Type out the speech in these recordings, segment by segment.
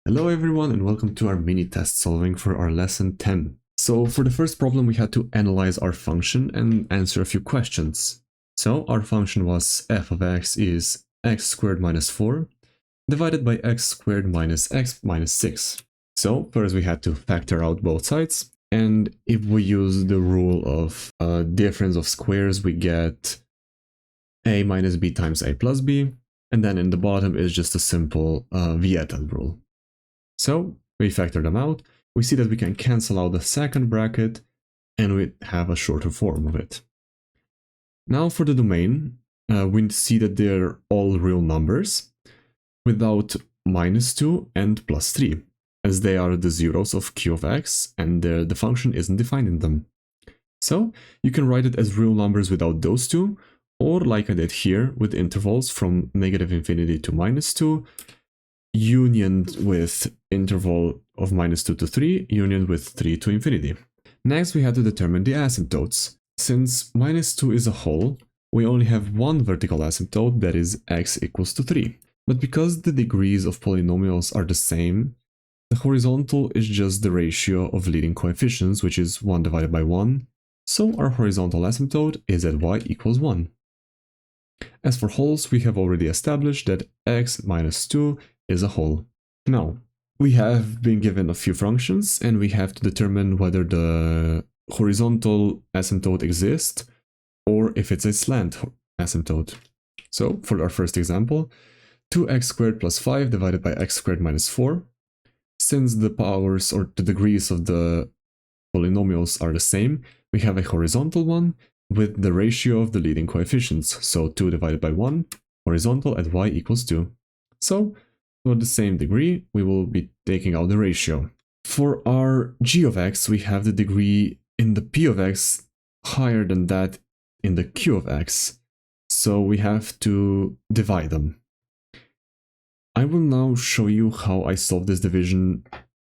Hello everyone and welcome to our mini test solving for our lesson 10. So for the first problem we had to analyze our function and answer a few questions. So our function was f of x is x squared minus 4 divided by x squared minus x minus 6. So first we had to factor out both sides, and if we use the rule of difference of squares we get a minus b times a plus b, and then in the bottom is just a simple Vtuber rule. So we factor them out, we see that we can cancel out the second bracket and we have a shorter form of it. Now for the domain, we see that they're all real numbers without minus 2 and plus 3, as they are the zeros of q of x and the function isn't defined in them. So you can write it as real numbers without those two, or like I did here with intervals from negative infinity to minus 2, union with interval of minus 2 to 3, union with 3 to infinity. Next we had to determine the asymptotes. Since minus 2 is a whole, we only have one vertical asymptote, that is x equals to 3. But because the degrees of polynomials are the same, the horizontal is just the ratio of leading coefficients, which is 1 divided by 1. So our horizontal asymptote is at y equals 1. As for wholes, we have already established that x minus 2 is a whole. Now, we have been given a few functions and we have to determine whether the horizontal asymptote exists or if it's a slant asymptote. So, for our first example, 2x squared plus 5 divided by x squared minus 4. Since the powers or the degrees of the polynomials are the same, we have a horizontal one with the ratio of the leading coefficients. So 2 divided by 1, horizontal at y equals 2. So, for the same degree, we will be taking out the ratio. For our g of x, we have the degree in the p of x higher than that in the q of x. So we have to divide them. I will now show you how I solve this division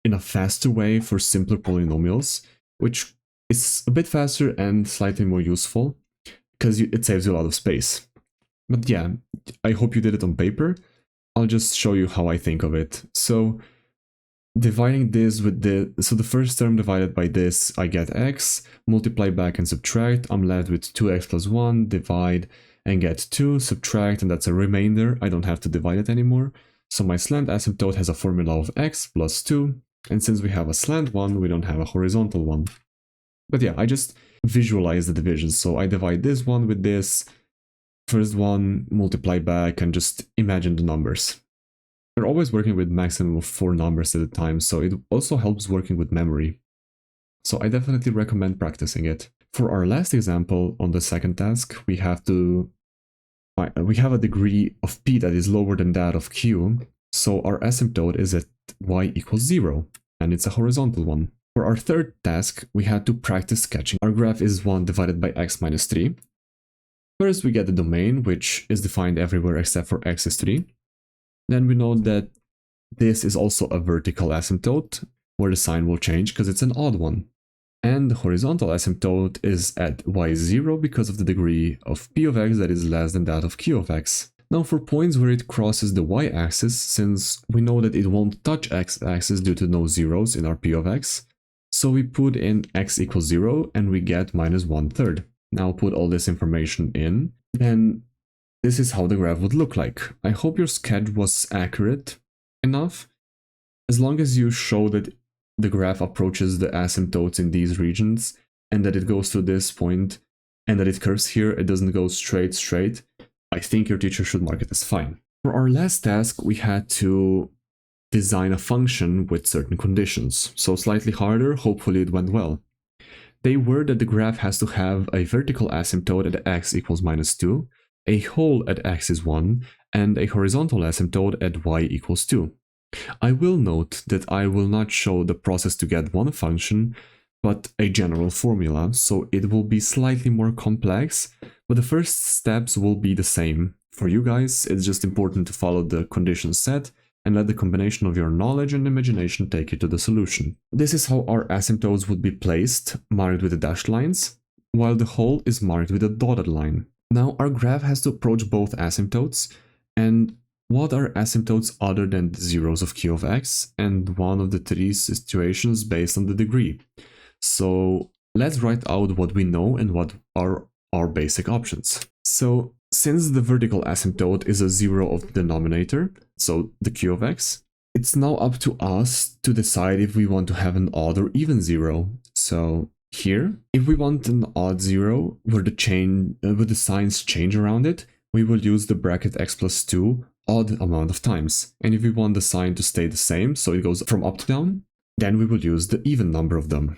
in a faster way for simpler polynomials, which is a bit faster and slightly more useful because it saves you a lot of space. But yeah, I hope you did it on paper. I'll just show you how I think of it. So dividing this with the first term divided by this, I get x, multiply back and subtract, I'm left with 2x plus 1, divide and get 2, subtract, and that's a remainder, I don't have to divide it anymore. So my slant asymptote has a formula of x plus 2, and since we have a slant one, we don't have a horizontal one. But yeah, I just visualize the division, so I divide this one with this, first one, multiply back, and just imagine the numbers. We're always working with maximum of 4 numbers at a time, so it also helps working with memory. So I definitely recommend practicing it. For our last example on the second task, we have a degree of p that is lower than that of q, so our asymptote is at y equals 0, and it's a horizontal one. For our third task, we had to practice sketching. Our graph is 1 divided by x minus 3. First we get the domain, which is defined everywhere except for x is 3. Then we know that this is also a vertical asymptote, where the sign will change because it's an odd one. And the horizontal asymptote is at y0 because of the degree of p of x that is less than that of q of x. Now for points where it crosses the y-axis, since we know that it won't touch x-axis due to no zeros in our p of x, so we put in x equals 0 and we get minus 1/3. Now put all this information in, then this is how the graph would look like. I hope your sketch was accurate enough. As long as you show that the graph approaches the asymptotes in these regions, and that it goes to this point, and that it curves here, it doesn't go straight, I think your teacher should mark it as fine. For our last task, we had to design a function with certain conditions. So slightly harder, hopefully it went well. They were that the graph has to have a vertical asymptote at x equals minus 2, a whole at x is 1, and a horizontal asymptote at y equals 2. I will note that I will not show the process to get one function, but a general formula, so it will be slightly more complex, but the first steps will be the same. For you guys, it's just important to follow the conditions set and let the combination of your knowledge and imagination take you to the solution. This is how our asymptotes would be placed, marked with the dashed lines, while the whole is marked with a dotted line. Now our graph has to approach both asymptotes, and what are asymptotes other than the zeros of q of x, and one of the three situations based on the degree. So let's write out what we know and what are our basic options. So since the vertical asymptote is a zero of the denominator, so the q of x, it's now up to us to decide if we want to have an odd or even zero. So here, if we want an odd zero where the signs change around it, we will use the bracket x plus 2 odd amount of times. And if we want the sign to stay the same, so it goes from up to down, then we will use the even number of them.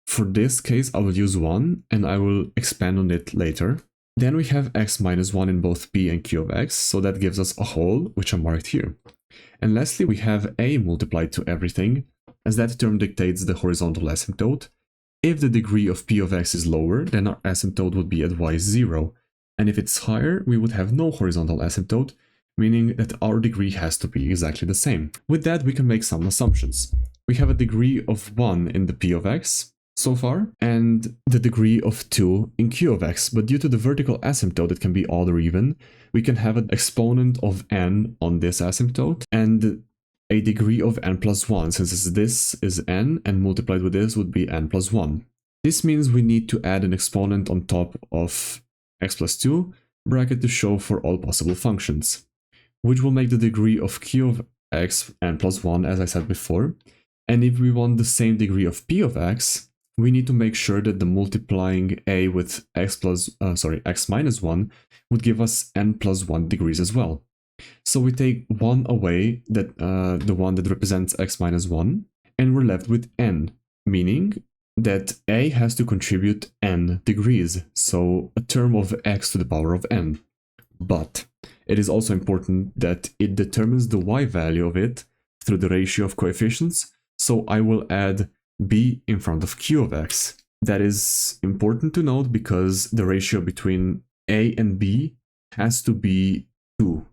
For this case, I will use 1, and I will expand on it later. Then we have x minus 1 in both p and q of x, so that gives us a whole, which I marked here. And lastly, we have a multiplied to everything, as that term dictates the horizontal asymptote. If the degree of p of x is lower, then our asymptote would be at y is 0. And if it's higher, we would have no horizontal asymptote, meaning that our degree has to be exactly the same. With that, we can make some assumptions. We have a degree of 1 in the p of x so far, and the degree of 2 in q of x, but due to the vertical asymptote, it can be odd or even. We can have an exponent of n on this asymptote, and a degree of n plus 1, since this is n, and multiplied with this would be n plus 1. This means we need to add an exponent on top of x plus 2 bracket to show for all possible functions, which will make the degree of q of x n plus 1, as I said before. And if we want the same degree of p of x, we need to make sure that the multiplying a with x minus 1 would give us n plus 1 degrees as well. So we take 1 away, that the one that represents x minus 1, and we're left with n, meaning that a has to contribute n degrees, so a term of x to the power of n. But it is also important that it determines the y value of it through the ratio of coefficients, so I will add b in front of q of x. That is important to note because the ratio between a and b has to be 2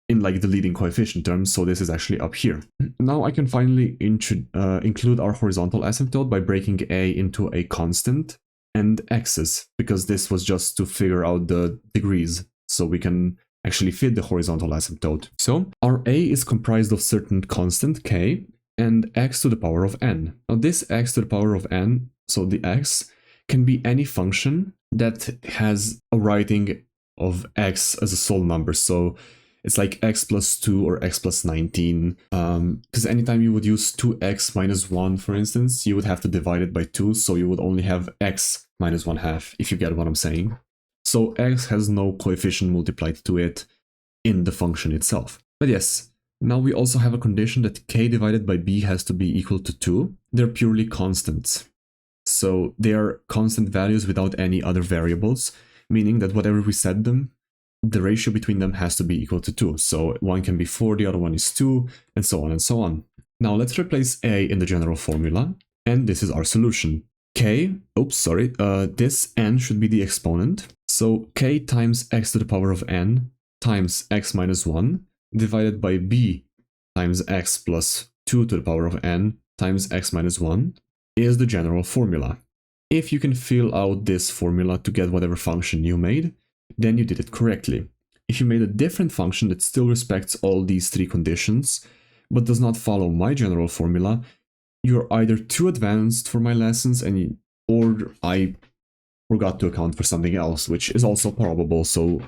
in like the leading coefficient terms, so this is actually up here. Now I can finally include our horizontal asymptote by breaking a into a constant and x's, because this was just to figure out the degrees, so we can actually fit the horizontal asymptote. So our a is comprised of certain constant k, and x to the power of n. Now this x to the power of n, so the x, can be any function that has a writing of x as a sole number. So it's like x plus 2 or x plus 19, because anytime you would use 2x minus 1, for instance, you would have to divide it by 2, so you would only have x minus 1/2, if you get what I'm saying. So x has no coefficient multiplied to it in the function itself. But yes, now we also have a condition that k divided by b has to be equal to 2. They're purely constants. So they are constant values without any other variables, meaning that whatever we set them, the ratio between them has to be equal to 2. So one can be 4, the other one is 2, and so on and so on. Now let's replace a in the general formula, and this is our solution. This n should be the exponent. So k times x to the power of n times x minus 1 divided by b times x plus 2 to the power of n times x minus 1 is the general formula. If you can fill out this formula to get whatever function you made, then you did it correctly. If you made a different function that still respects all these three conditions, but does not follow my general formula, you're either too advanced for my lessons or I forgot to account for something else, which is also probable. So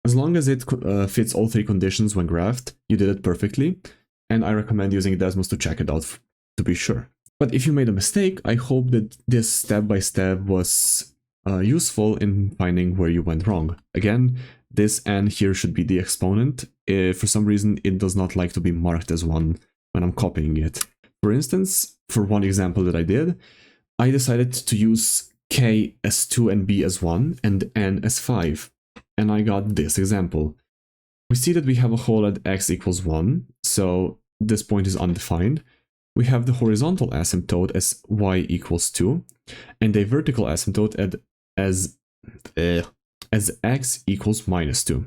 as long as it fits all three conditions when graphed, you did it perfectly, and I recommend using Desmos to check it out to be sure. But if you made a mistake, I hope that this step-by-step was useful in finding where you went wrong. Again, this n here should be the exponent. If for some reason it does not like to be marked as one when I'm copying it. For instance, for one example that I did, I decided to use k as 2 and b as 1 and n as 5. And I got this example. We see that we have a whole at x equals 1, so this point is undefined. We have the horizontal asymptote as y equals 2, and a vertical asymptote as x equals minus 2.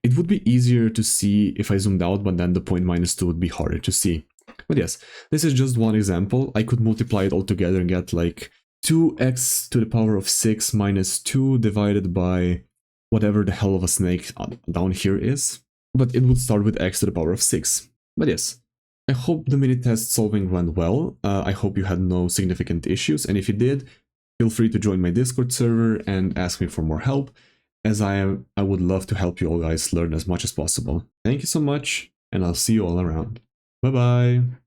It would be easier to see if I zoomed out, but then the point minus 2 would be harder to see. But yes, this is just one example. I could multiply it all together and get like 2x to the power of 6 minus 2 divided by whatever the hell of a snake down here is. but it would start with x to the power of 6. But yes, I hope the mini test solving went well. I hope you had no significant issues, and if you did, feel free to join my Discord server and ask me for more help, as I would love to help you all guys learn as much as possible. Thank you so much, and I'll see you all around. Bye bye!